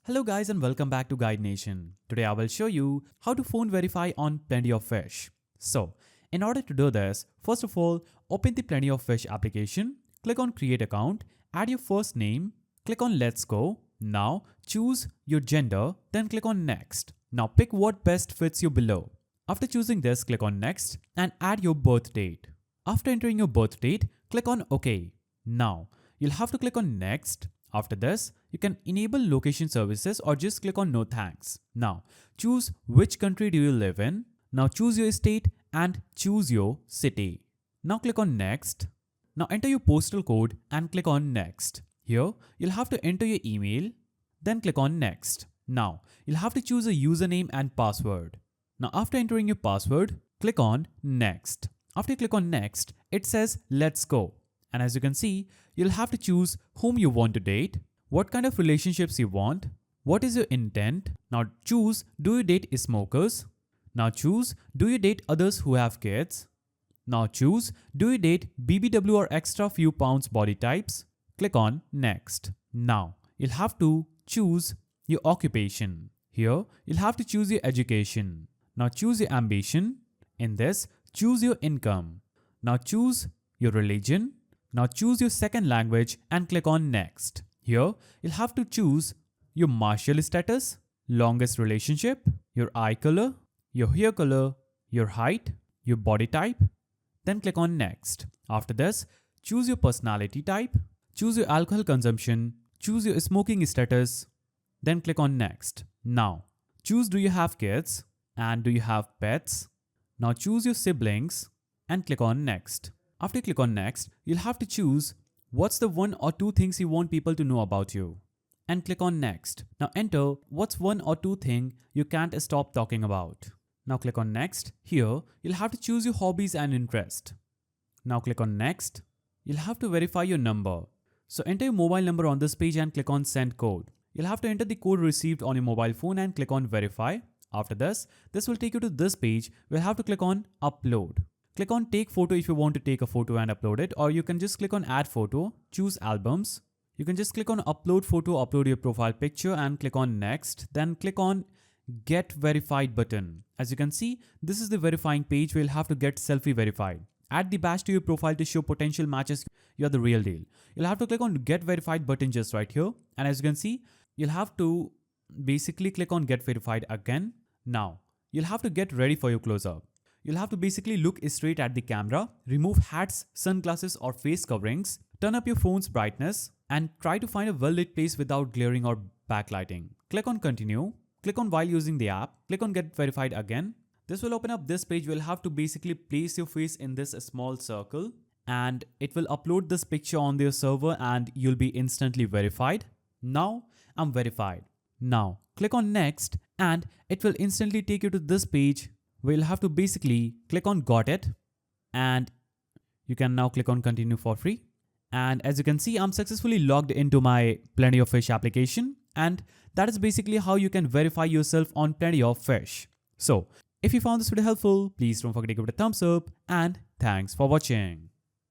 Hello guys and welcome back to Guide Nation. Today I will show you how to phone verify on Plenty of Fish. So, in order to do this, first of all, open the Plenty of Fish application, click on create account, add your first name, click on let's go. Now choose your gender, then click on next. Now pick what best fits you below. After choosing this, click on next and add your birth date. After entering your birth date, click on OK. Now, you'll have to click on next. After this, you can enable location services or just click on no thanks. Now, choose which country do you live in. Now choose your state and choose your city. Now click on next. Now enter your postal code and click on next. Here, you'll have to enter your email, then click on next. Now, you'll have to choose a username and password. Now after entering your password, click on next. After you click on next, it says let's go. And as you can see, you'll have to choose whom you want to date, what kind of relationships you want, what is your intent. Now choose do you date smokers. Now choose do you date others who have kids. Now choose do you date BBW or extra few pounds body types. Click on next. Now you'll have to choose your occupation. Here you'll have to choose your education. Now choose your ambition. In this, choose your income. Now choose your religion. Now choose your second language and click on next. Here, you'll have to choose your martial status, longest relationship, your eye color, your hair color, your height, your body type. Then click on next. After this, choose your personality type, choose your alcohol consumption, choose your smoking status. Then click on next. Now, choose do you have kids and do you have pets. Now choose your siblings and click on next. After you click on next, you'll have to choose what's the one or two things you want people to know about you and click on next. Now enter what's one or two thing you can't stop talking about. Now click on next. Here, you'll have to choose your hobbies and interest. Now click on next. You'll have to verify your number. So enter your mobile number on this page and click on send code. You'll have to enter the code received on your mobile phone and click on verify. After this will take you to this page where you have to click on upload. Click on take photo if you want to take a photo and upload it, or you can just click on add photo, choose albums. You can just click on upload photo, upload your profile picture and click on next. Then click on get verified button. As you can see, this is the verifying page where you'll have to get selfie verified. Add the badge to your profile to show potential matches you're the real deal. You'll have to click on get verified button just right here. And as you can see, you'll have to basically click on get verified again. Now, you'll have to get ready for your close-up. You'll have to basically look straight at the camera, remove hats, sunglasses or face coverings, turn up your phone's brightness and try to find a well-lit place without glaring or backlighting. Click on continue, click on while using the app, click on get verified again. This will open up this page where you'll have to basically place your face in this small circle and it will upload this picture on their server and you'll be instantly verified. Now I'm verified. Now click on next and it will instantly take you to this page where you'll have to basically click on got it and you can now click on continue for free. And as you can see, I'm successfully logged into my Plenty of Fish application and that is basically how you can verify yourself on Plenty of Fish. So if you found this video helpful, please don't forget to give it a thumbs up and thanks for watching.